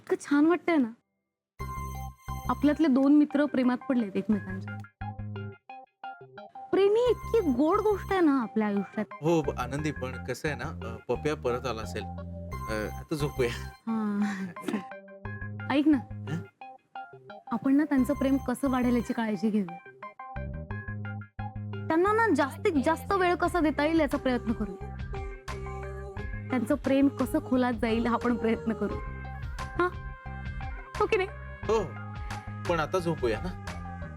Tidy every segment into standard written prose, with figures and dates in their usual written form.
इतकं छान वाटतंय ना. आपल्यातले दोन मित्र प्रेमात पडलेत एकमेकांच्या. प्रेम ही इतकी गोड गोष्ट आहे ना आपल्या आयुष्यात. हो आनंदी, पण कसं आहे ना, पप्या परत आला असेल, आता झोपूया. चल. ऐक ना, आपण ना त्यांचं प्रेम कसं वाढेल याची काळजी घेऊया. त्यांना ना जास्तीत जास्त वेळ कसा देता येईल याचा प्रयत्न करू. त्यांचं प्रेम कसं खोलात जाईल हा पण प्रयत्न करू. हा, हो की नाही? हो, पण आता झोपूया ना.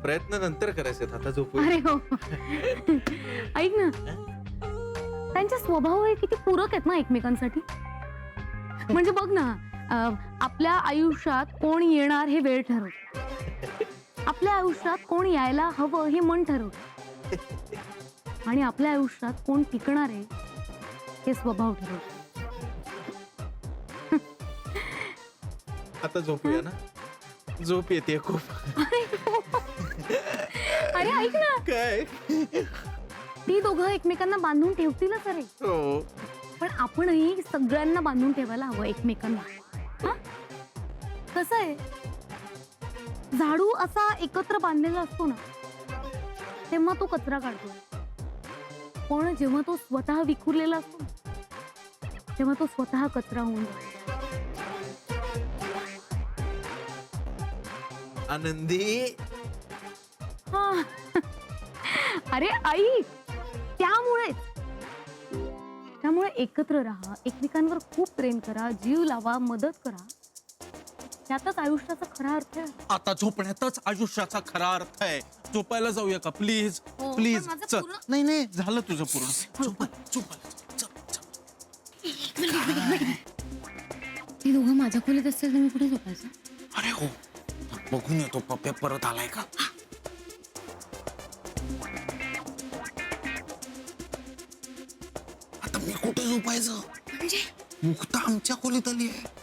प्रयत्न नंतर करायचे, आता झोपूया. अरे हो. ऐक ना, त्यांचे स्वभाव हे किती पूरक आहेत ना एकमेकांसाठी. म्हणजे बघ ना, आपल्या आयुष्यात कोण येणार हे वेळ ठरवतं. आपल्या आयुष्यात कोण यायला हवं हे मन ठरवतं. आणि आपल्या आयुष्यात कोण टिकणार आहे हे स्वभाव ठरवतं. आता झोपूया ना. झोप येते खूप. अरे ऐक ना, काय? ती दोघं एकमेकांना बांधून ठेवतीलच अरे. हो, पण आपणही सगळ्यांना बांधून ठेवायला हवं एकमेकांना. हा, कसं आहे, झाडू असा एकत्र बांधलेला असतो ना तेव्हा तो कचरा काढतो. पण जेव्हा तो स्वतः विखुरलेला असतो तेव्हा तो स्वतः कचरा होऊन जातो. आनंदी. हा. अरे आई, त्यामुळे एकत्र राहा, एकमेकांवर खूप प्रेम करा, जीव लावा, मदत करा. त्यातच आयुष्याचा खरा अर्थ आहे. आता झोपण्यातच आयुष्याचा खरा अर्थ आहे. झोपायला जाऊया का प्लीज? हो, प्लीज पण माझं चल. पूर्ण- नाही नाही, झालं तुझं पूर्ण. ती दोघं माझ्या खोलीत असतील तर मी कुठे झोपायचं? अरे हो, बघून येतो पप्या परत आलाय का. आता मी कुठे झोपायचं? म्हणजे मुक्ता आमच्या खोलीत आली आहे.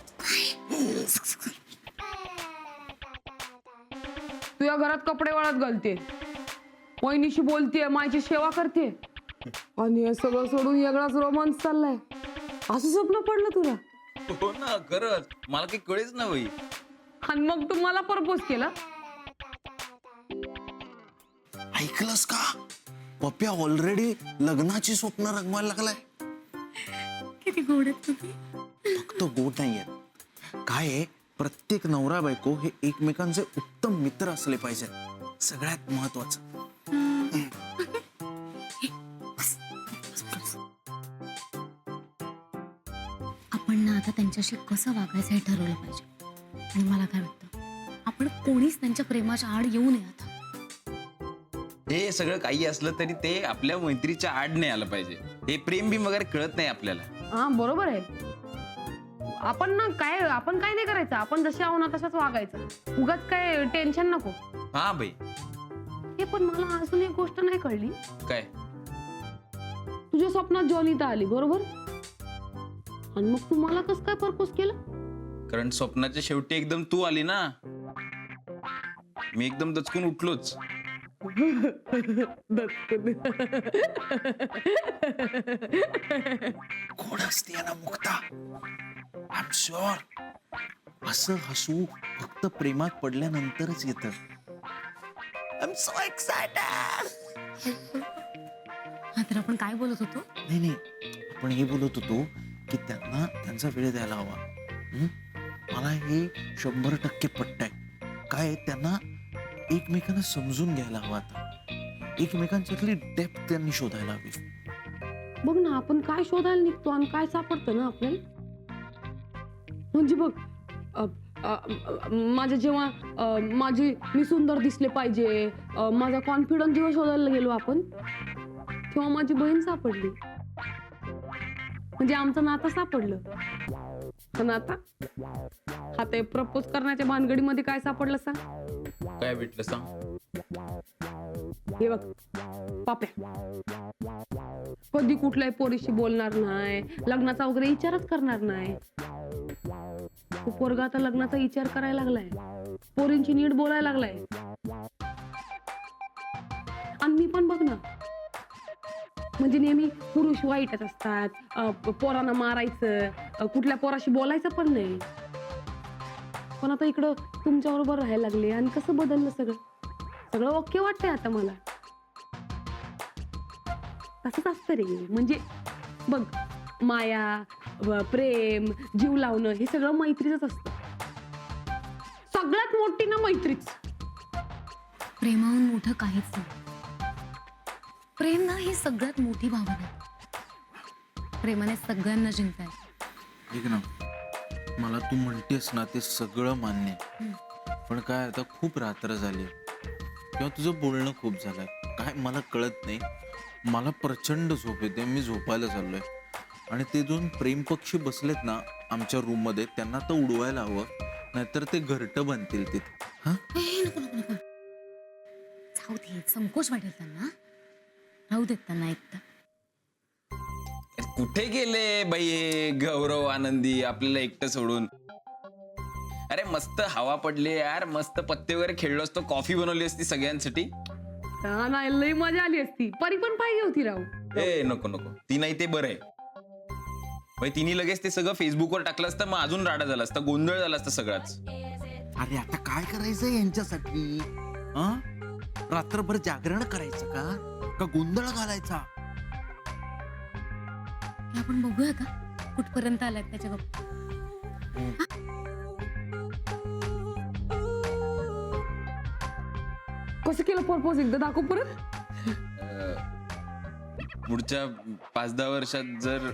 तुझ्या घरात कपडे वाळत घालते, वहिनीशी बोलतेय, मायची सेवा करते, आणि हे सगळं सोडून वेगळाच रोमांस चाललाय. असं स्वप्न पडलं तुला? हो ना, खरंच मला काही कळेच ना बाई. आणि मग तू मला प्रपोज केला? ऐकलंस का? पप्या ऑलरेडी लग्नाची स्वप्न रंगवायला लागलाय. किती गोड आहेत तुम्ही. फक्त गोड नाहीये, काय आहे, प्रत्येक नवरा बायको हे एकमेकांचे उत्तम मित्र असले पाहिजेत. सगळ्यात महत्वाचं. आपण ना आता त्यांच्याशी कसं वागायचं हे ठरवलं पाहिजे. आणि मला काय वाटतं, आपण कोणीच त्यांच्या प्रेमाच्या आड येऊ नये आता. हे सगळं काही असलं तरी ते आपल्या मैत्रीच्या आड नाही आलं पाहिजे. हे प्रेम बी वगैरे कळत नाही आपल्याला. हा बरोबर आहे. आपण काय नाही करायचं, आपण जसे आहो ना तशाच वागायचं. उगाच काय टेन्शन नको. हा बाई. हे पण मला अजून एक गोष्ट नाही कळली. काय? तुझ्या स्वप्नात जॉनिता आली बरोबर, आणि मग तू मला कसं काय प्रपोज केलं? कारण स्वप्नाच्या शेवटी एकदम तू आली ना, मी एकदम दचकून उठलोच. गोड असते ना मुक्ता, आय एम शुअर. असं हसू फक्त प्रेमात पडल्यानंतरच येतं. I am so excited. हा, तर आपण काय बोलत होतो? नाही, आपण हे बोलत होतो की त्यांना त्यांचा वेळ द्यायला हवा. मला हे 100% पटतंय. काय त्यांना एकमेकांना समजून घ्यायला हवा. आता एकमेकांच्यातली डेप्थ त्यांनी शोधायला हवी. बघ ना, आपण काय शोधायला निघतो आणि काय सापडतं ना आपल्याला. म्हणजे बघ, माझ्या जेव्हा मी सुंदर दिसले पाहिजे, माझा कॉन्फिडन्स जेव्हा शोधायला गेलो आपण, तेव्हा माझी बहीण सापडली. म्हणजे आमचं नातं सापडलं. पण आता प्रपोज करण्याच्या भानगडीमध्ये काय सापडलं सांग? काय भेटलं सांग? हे बघ पाप्या, कधी कुठल्याही पोरीशी बोलणार नाही, लग्नाचा वगैरे विचारच करणार नाही. तो पोरगा आता लग्नाचा विचार करायला लागलाय, पोरींची नीट बोलायला लागलाय. आणि मी पण बघ ना, म्हणजे नेहमी पुरुष वाईटच असतात, पोरांना मारायचं, कुठल्या पोराशी बोलायचं पण नाही. पण आता इकडं तुमच्या बरोबर राहायला लागले आणि कसं बदललं सगळं सगळं ओके वाटतंय आता मला. तसंच असतं रे, म्हणजे बघ माया, प्रेम, जीव लावणं हे सगळं मैत्रीच असतं. सगळ्यात मोठी ना मैत्रीच. प्रेमाहून मोठं काहीच नाही. प्रेम ना ही सगळ्यात मोठी भावना आहे. प्रेमाने सगळ्यांना जिंकता येतं. ऐक ना, मला तू म्हणतेस ना ते सगळं मान्य आहे. पण काय आता खूप रात्र झाली किंवा तुझं बोलणं खूप झालंय, काय मला कळत नाही. मला प्रचंड झोप येते, मी झोपायला चाललोय. आणि ते दोन प्रेम पक्षी बसलेत ना आमच्या रूम मध्ये, त्यांना तर उडवायला हवं, नाहीतर ते घरटं बनतील तिथे. हा नको नको नको, जाऊ दे, संकोच वाटेल त्यांना. राहू देत त्यांना एकदा. कुठे गेले बाई हे गौरव आनंदी आपल्याला एकटं सोडून? अरे मस्त हवा पडली यार, मस्त पत्ते वगैरे खेळलो असतो, कॉफी बनवली असती सगळ्यांसाठी. हा नाही, लई मजा आली असती. परी पण पाहिजे होती राव. ए नको नको, ती नाही ते बरं आहे. बाई तिने लगेच ते सगळं फेसबुकवर टाकलं असतं, मग अजून राडा झाला असता, गोंधळ झाला असता सगळाच. अरे आता काय करायचं यांच्यासाठी? रात्रभर जागरण करायचं का गोंधळ घालायचा? हे आपण बघूया का कुठपर्यंत आलाय त्याच्या गप्पा. कसं केलं प्रपोज एकदा दाखव परत. पुढच्या 5-10 वर्षात जर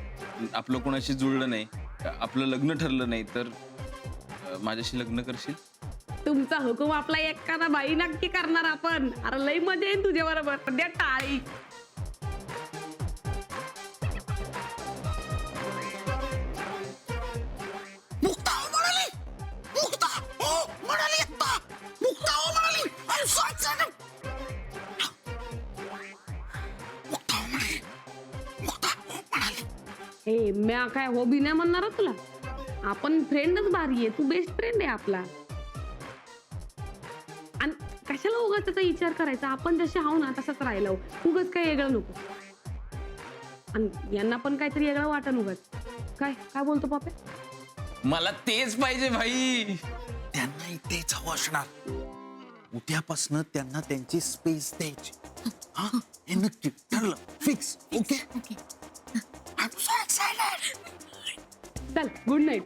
आपलं कोणाशी जुळलं नाही, आपलं लग्न ठरलं नाही, तर माझ्याशी लग्न करशील? तुमचा हुकूम आपला एखादा बाई नक्की करणार आपण. अरे लई मजा येईल तुझ्या बरोबर. द्या टाळी. हे म्या काय हॉबी नाही म्हणणार तुला. आपण फ्रेंडच भारी आहे. तू बेस्ट फ्रेंड आहे आपला. आणि कशाला उगाच त्याचा विचार करायचा. आपण जसे आहो ना तसंच राहिलो. उगाच काय वेगळं नको. आणि यांना पण काहीतरी वेगळं वाटन उगाच. काय काय बोलतो पापे? मला तेच पाहिजे भाई. त्यांना इथेच हवं असणार. उद्यापासून त्यांना त्यांची स्पेस द्यायची. हा हे नक्की ठरलं, फिक्स. Okay okay. चल गुड नाईट.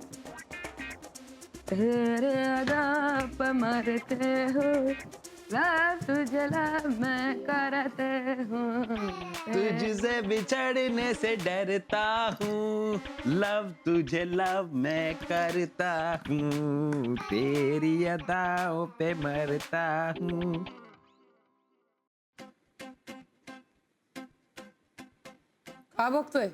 मरते हो तुझे लव मैं करते हूँ. तुझसे बिछड़ने से डरता हूँ, लव तुझे लव मैं करता हूँ, तेरी अदाओं पे मरता हूँ. का बघतोय?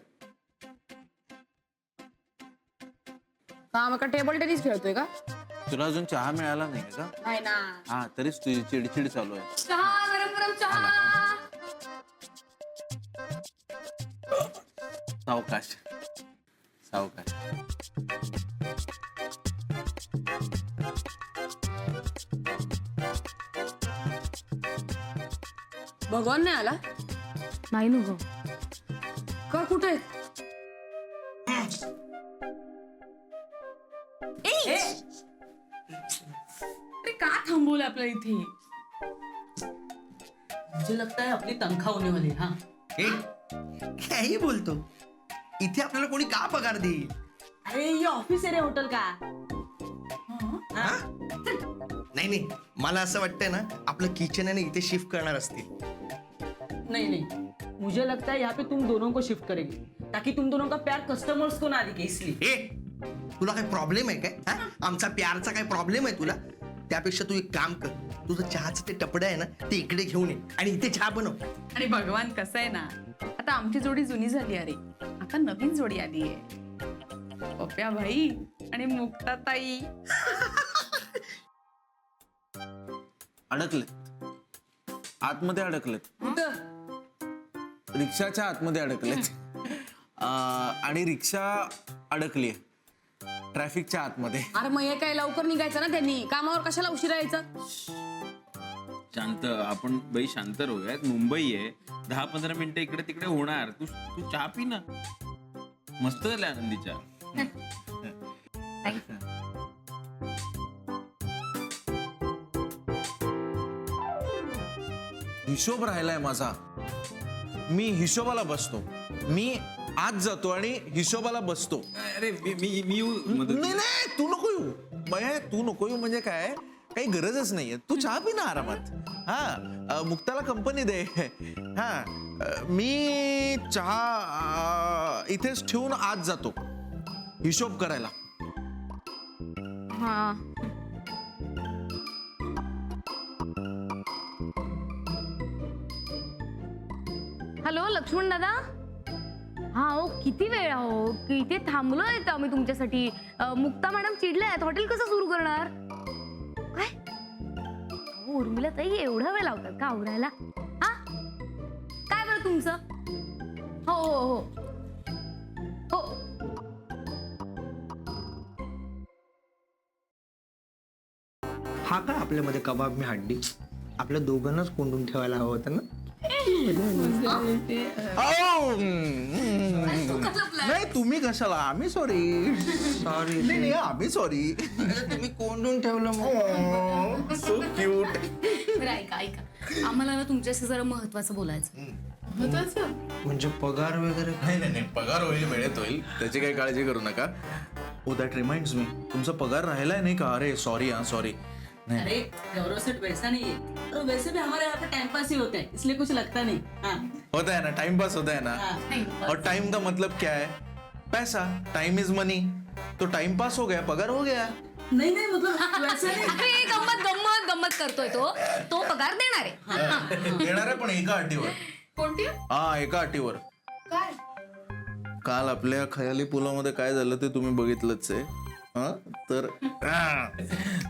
का टेबल टेनिस खेळतोय का? तुला अजून चहा मिळाला नाही का? नाही ना. हा तरीच तुझी चिडचिड चालू आहे. चहा, गरम गरम चहा. सावकाश सावकाश. भगवान नाही आला नाही नो गं. का? कुठे? अरे का थांबवलं आपल्या इथे? मुझे लगता है अपनी तनख्वाह होने वाली है. हाँ काही बोलतो. इथे आपल्याला कोणी का पगार देईल? अरे ये ऑफिस आहे रे होटल का. नाही नाही, मला असं वाटतंय ना आपलं किचन आहे ना इथे शिफ्ट करणार असतील. नहीं नहीं, मुझे लगता है यहाँ पे तुम दोनों को शिफ्ट करेंगे ताकि तुम दोनों का प्यार कस्टमर्स को ना दिखे इसलिए. ए तुला काही प्रॉब्लेम आहे काय? हा? आमचा प्यारचा काही प्रॉब्लेम आहे तुला? त्यापेक्षा तू एक काम कर, तुझं चहाचं ते टपडं आहे ना ते इकडे घेऊन ये आणि इथे चहा बनव. आणि भगवान कसं आहे ना, आता आमची जोडी जुनी झाली. अरे आता नवीन जोडी आली आहे. पप्या भाई आणि मुक्ताताई. अडकलेत आतमध्ये, अडकलेत रिक्षाच्या आतमध्ये अडकलेत. आणि रिक्षा अडकली ट्रॅफिकच्या आतमध्ये. अरे मग हे काय लवकर निघायचं ना त्यांनी. कामावर कशाला उशिरा यायचं? शांत आपण बाई, शांत राहूयात. मुंबई आहे, 10-15 मिनिटं इकडे तिकडे होणार. तू तू चहा पी ना. मस्त झालं आनंदीच्या. हिशोब राहिलाय माझा. मी हिशोबाला बसतो. मी आज जातो आणि हिशोबाला बसतो. अरे मी येऊ मदत. नाही नाही, तू नको येऊ. बाय, तू नको येऊ म्हणजे काय, काही गरजच नाहीये. तू चहा पी ना आरामात. हा, मुक्ताला कंपनी दे. हा, मी चहा इथेच ठेवून आज जातो हिशोब करायला. हा. हॅलो लक्ष्मण दादा. हा हो, किती वेळ हो, इथे थांबलो येतो आम्ही तुमच्यासाठी. मुक्ता मॅडम चिडल्या आहेत, हॉटेल कसं सुरू करणार? काय अहो, उर्मिला ताई एवढा वेळ लावतात का आवरायला? हा, काय बरं तुमचं? हो हो हो हो. हा का आपल्यामध्ये कबाब मी हड्डी आपल्या दोघांनाच कोंडून ठेवायला हवं होतं ना. नाही, तुम्ही कशाला? आम्ही सॉरी. सॉरी. नाही, आम्ही सॉरी. तुम्ही कोंडून ठेवलं मग. So cute. बरं, ऐका ऐका, आम्हाला ना तुमच्याशी जरा महत्वाचं बोलायचं. म्हणजे पगार वगैरे नाही नाही नाही, पगार होईल, वेळेत होईल, त्याची काही काळजी करू नका. ओ दॅट रिमाइंड्स मी, तुमचा पगार राहिलाय नाही का? अरे सॉरी. हा सॉरी. अरे गौरव सेठ वैसा नहीं है, और वैसे भी हमारे यहाँ पे टाइम पास ही होता है, इसलिए कुछ लगता नहीं. हाँ. होता है ना, टाइम पास होता है ना. और टाइम का मतलब क्या है? पैसा. टाइम इज मनी. तो टाइम पास हो गया, पगार हो गया. नहीं नहीं मतलब वैसा नहीं. अरे गंमत गंमत गंमत करतोय तो पगार देणार आहे. येणार आहे पण एका अटीवर. कोणती? हा, एका अटीवर. काय? काल आपल्या खयाली पुलामध्ये काय झालं ते तुम्ही बघितलंच आहे.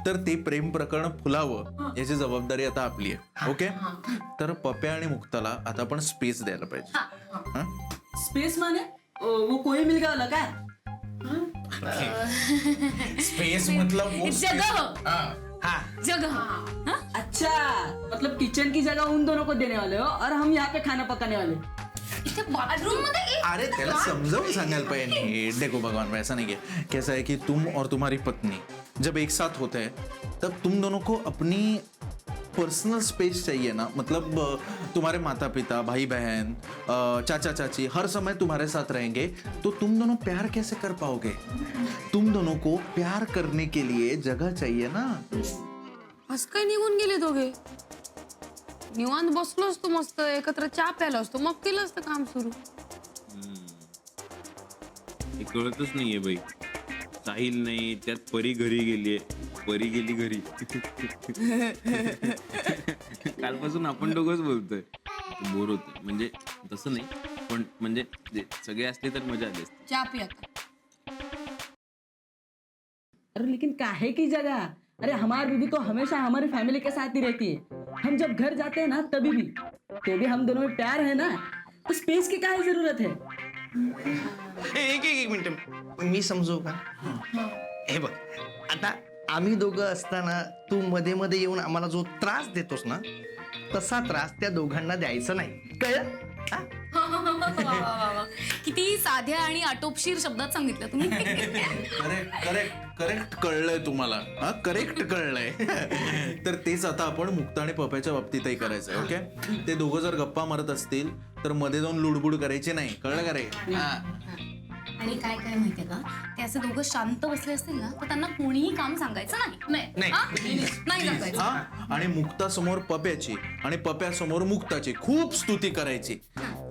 तर ते प्रेम प्रकरण फुलावं याची जबाबदारी आता आपली आहे. ओके. तर पप्या आणि मुक्ताला आता आपण स्पेस द्यायला पाहिजे. स्पेस माने वो कोई मिल गया वाला क्या? स्पेस मतलब वो जगह. जगह. अच्छा, मतलब किचन की जगह उन दोनों को देने वाले हो और हम यहाँ पे खाना पकाने वाले. इथे बाथरूम मध्ये अरे त्याला समजावून सांगायला पाहिजे. देखो भगवान, वैसा नहीं है. कैसा है कि तुम और तुम्हारी पत्नी जब एक साथ होते हैं तब तुम दोनों को अपनी पर्सनल स्पेस चाहिए ना. मतलब तुम्हारे माता पिता, भाई बहन, चाचा चाची हर समय तुम्हारे साथ रहेंगे तो तुम दोनों प्यार कैसे कर पाओगे? तुम दोनों को प्यार करने के लिए जगह चाहिए ना. असं काय निघून गेले दोघे? निवांत बसलो असतो मस्त, एकत्र चहा प्यायला असतो, मग केलं असतं काम सुरू. हे कळतच नाहीये बाई. साहिल नाही, त्यात परी घरी गेलीये, परी गेली घरी. कालपासून आपण दोघंच बोलतोय. बोर होत म्हणजे तसं नाही, पण म्हणजे सगळे असले तर मजा आली असती. चहा पी आता. अरे लेकिन काहे की जगह? अरे हमारी बीवी तो हमेशा हमारी फैमिली के साथ ही रहती है. हम जब घर जाते हैं ना तभी भी, तो भी हम दोनों में प्यार है ना, तो स्पेस की क्या जरूरत है? एक मिनिट, मी समजू का? हे बघ, आता आम्ही दोघं असताना तू मध्ये मध्ये येऊन आम्हाला जो त्रास देतोस ना, तसा त्रास त्या दोघांना द्यायचा नाही. कळलं? किती साध्या आणि आटोपशीर शब्दात सांगितलं तुम्ही. करेक्ट करेक्ट करेक्ट कळलंय तुम्हाला. हा, करेक्ट कळलंय. तर तेच आता आपण मुक्ता आणि पप्याच्या बाबतीतही करायचंय. ओके. ते दोघं जर गप्पा मारत असतील तर मध्ये जाऊन लुडबुड करायची नाही. कळलं का रे? आणि काय काय माहितीये का, ते असे दोघं शांत बसले असतील ना तर त्यांना कोणीही काम सांगायचं नाही. नाही सांगायचं. हा, आणि मुक्ता समोर पप्याची आणि पप्या समोर मुक्ताची खूप स्तुती करायची.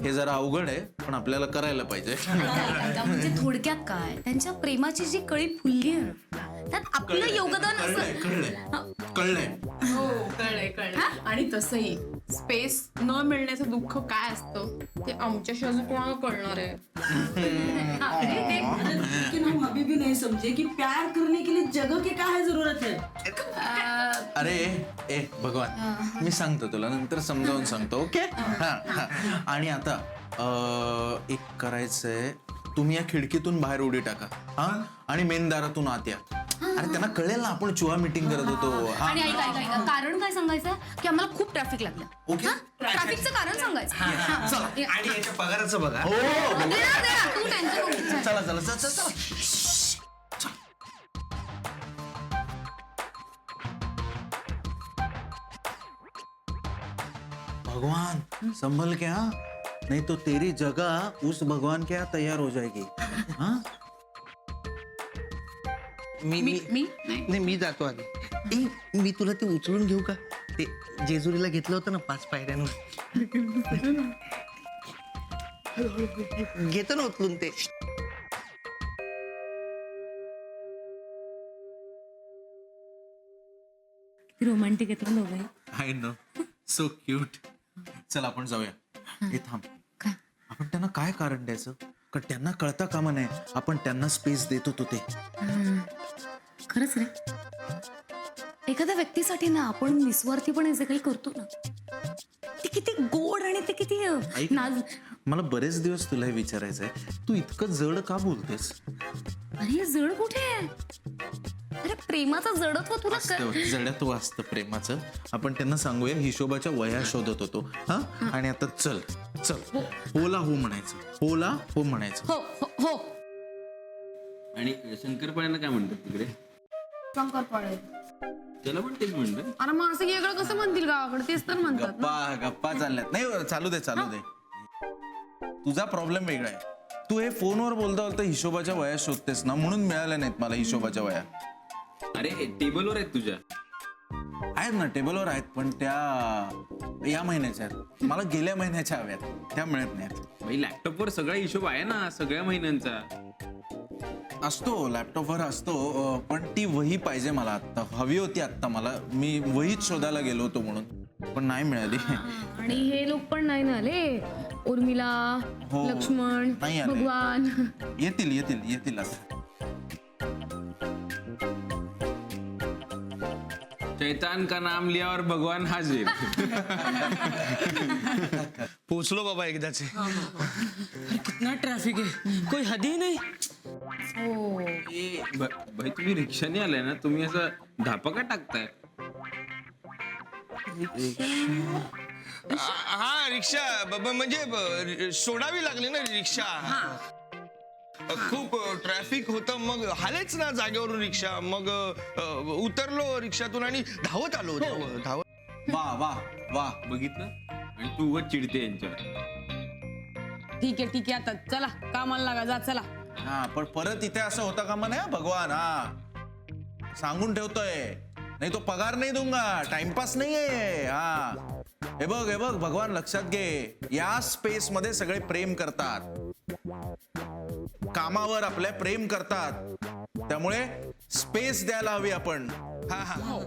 हे जरा अवघड आहे पण आपल्याला करायला पाहिजे. म्हणजे थोडक्यात काय, त्यांच्या प्रेमाची जी कळी फुलली आहे ना, त्यात आपलं योगदान कळलंय असं. कळलंय कळलंय. हो, कळलंय. आणि तसंही स्पेस न मिळण्याचं दुःख काय असतं ते आमच्याशी अजून कोणाला कळणार आहे? लेकिन हम अभी भी नहीं समझे कि प्यार करने के लिए जगह की क्या है जरूरत है. अरे ए भगवान, मी सांगतो तुला नंतर समजावून सांगतो. ओके. हा. आणि आता एक करायचंय, तुम्ही या खिडकीतून बाहेर उडी टाका. हा, आणि मेन दारातून आत या. अरे त्यांना कळेल ना आपण चुहा मीटिंग करत होतो. आणि ऐका ऐका ऐका, कारण काय सांगायचं की आम्हाला खूप ट्रॅफिक लागलं. ओके. ट्रॅफिकचं कारण सांगायचं. हा. आणि याच्या पगाराचं बघा. हो, दे ना, तू टेन्शन नको घेऊ. चला चला चला चला. भगवान संभल के, हाँ नहीं तो तेरी जगह उस भगवान के यहाँ तैयार हो जाएगी. हाँ मी नाही मी जातो आधी. मी तुला ते उचलून घेऊ का? ते जेजुरीला घेतलं होतं ना 5 पायऱ्यांवर. घेतो ना उचलून ते. रोमॅन्टिक आहेत ना दोघे. I know, so cute. चल आपण जाऊया. हे थांब, काय? आपण त्यांना काय कारण द्यायचं? का त्यांना कळता कामा नये आपण त्यांना स्पेस देत होतो ते. खरंच रे, एखाद्या व्यक्तीसाठी ना आपण निस्वार्थीपणे जे काही करतो ना, ते किती गोड आणि ते किती ऐक. नाज. मला बरेच दिवस तुला हे विचारायचंय, तू इतकं जड का बोलतेस? अरे जड कुठे आहे? अरे प्रेमाचं जडत्व तुला जडत्व असतं प्रेमाचं. आपण त्यांना सांगूया हिशोबाच्या वया शोधत होतो. हा आणि आता चल चल, होला हो म्हणायचं, होला हो म्हणायचं. हो हो हो. आणि शंकरपाळ्यांना काय म्हणतात तिकडे? शंकरपाळे. त्याला पण तेच म्हणतात. अरे मग असं वेगळं कसं म्हणतील गावाकडे? तेच तर म्हणतात ना. गप्पा गप्पा चालल्यात. नाही चालू दे चालू दे. तुझा प्रॉब्लेम वेगळा आहे. तू हे फोनवर बोलता बोलता हिशोबाच्या वया शोधतेस ना, म्हणून मिळाल्या नाहीत मला हिशोबाच्या वया. अरे टेबलवर आहेत तुझ्या. आहेत ना, टेबलवर आहेत, पण त्या या महिन्याच्या आहेत. मला गेल्या महिन्याच्या हव्यात, त्या मिळत नाहीत. भाई लॅपटॉपवर सगळा हिशोब आहे ना सगळ्या महिन्यांचा. असतो लॅपटॉपवर असतो, पण ती वही पाहिजे मला आत्ता. हवी होती आत्ता मला. मी वहीच शोधायला गेलो होतो म्हणून, पण नाही मिळाली. आणि हे लोक पण नाही ना आले. उर्मिला, हो, लक्ष्मण, नाही आले. भगवान. येतील येतील येतील आता. शैतान का नाम लिया और भगवान हाजिर. पोचलो बाबा एकदाचे. कितना ट्रैफिक है, कोई हद ही नहीं. भाई तुम्ही रिक्षाने आलाय ना, तुम्ही असं धापा का टाकताय? हा रिक्षा म्हणजे सोडावी लागली ना रिक्षा. खूप ट्रॅफिक होतं, मग हालेच ना जागेवरून रिक्षा. मग उतरलो रिक्षातून आणि धावत आलो. धावत. वा वा वा. बघितलं? आणि तू उगाच चिडते यांच्यावर. ठीक आहे आता चला कामाला लागा. जा चला. हा पण परत इथे असं होता का म्हणे भगवान. हा सांगून ठेवतोय, नाही तो पगार नाही दूंगा. टाइमपास नाहीये. हा हे बघ भगवान, लक्षात घे, या स्पेस मध्ये सगळे प्रेम करतात. कामावर आपल्या प्रेम करतात, त्यामुळे स्पेस द्यायला हवी आपण. हा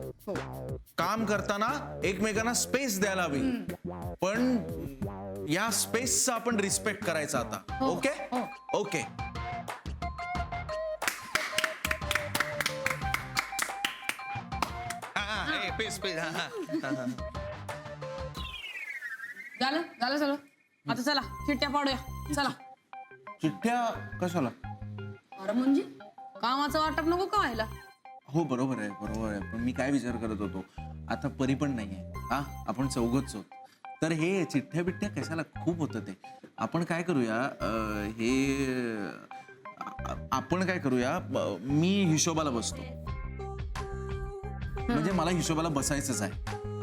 काम करताना एकमेकांना स्पेस द्यायला हवी, पण या स्पेसचा आपण रिस्पेक्ट करायचा आता. Okay okay. झालं चलो. आता चला चिट्ट्या पाडूया. चला. चिठ्ठ्या कशाला? अरे म्हणजे कामाचं वाटप नको का व्हायला? हो बरोबर आहे पण मी काय विचार करत होतो, आता परी पण नाहीये. हा आपण चौघच आहोत, तर हे चिठ्ठ्या बिठ्ठ्या कशाला? खूप होतं ते. आपण काय करूया, मी हिशोबाला बसतो. म्हणजे मला हिशोबाला बसायचंच आहे.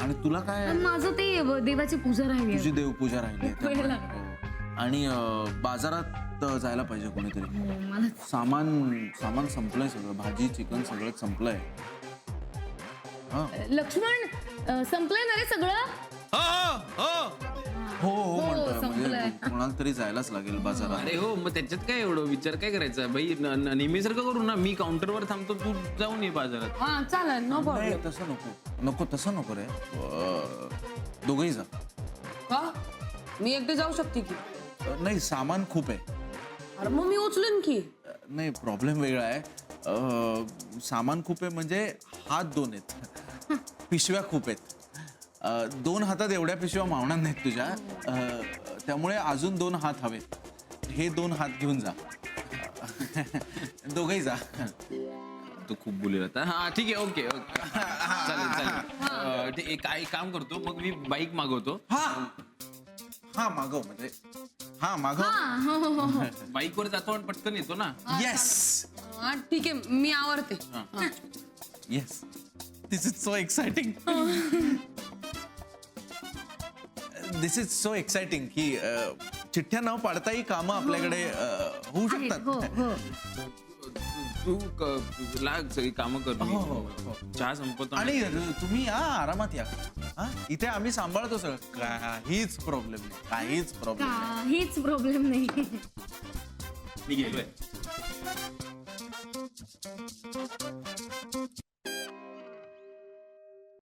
आणि तुला काय? माझं ते देवाची पूजा राहिली. तुझी देवपूजा राहिली आहे वेळ त्यामुळे. लागला. हो. आणि बाजारात जायला पाहिजे कोणीतरी. मला सामान संपलंय सगळं. भाजी चिकन सगळं संपलंय. लक्ष्मण संपलंय ना रे सगळं? हो म्हणतोय. संपलंय. म्हणजे कोणाला तरी जायलाच लागेल बाजारात. अरे हो, मग त्याच्यात काय एवढं विचार काय करायचा भाई? नेहमीसारखं करू ना, मी काउंटरवर थांबतो, तू जाऊन ये बाजारात. हा चालेल. नो नाही प्रॉब्लेम. तसं नको रे. दोघही जा. का? मी एकटे जाऊ शकते की? नाही सामान खूप आहे. अरे मग मी उचलून की. नाही प्रॉब्लेम वेगळा आहे. सामान खूप आहे म्हणजे हात 2 आहेत. पिशव्या खूप आहेत. 2 हातात एवढ्या पिशव्या मावणार नाहीत तुझ्या. त्यामुळे अजून 2 हात हवेत. हे 2 हात घेऊन जा. दोघही जा. तो खूप बोलेल आता. हा ठीक आहे. ओके चालेल. एक काम करतो, मग मी बाईक मागवतो. हा मागव म्हणजे मागव. बाईकवर जातो आणि पटकन येतो ना. येस हा ठीक आहे, मी आवरते. Yes. This is so exciting. This is so exciting की चिठ्ठ्या न पाडताही कामं आपल्याकडे होऊ आहेत, हो शकतात. हो. तू लाग सगळी कामं कर हो, हो, हो. चहा संपवतो आणि तुम्ही या आरामात या. हा, इथे आम्ही सांभाळतो सगळं. काहीच प्रॉब्लेम नाही, काहीच प्रॉब्लेम नाही. काहीच प्रॉब्लेम नाही. मी गेलोय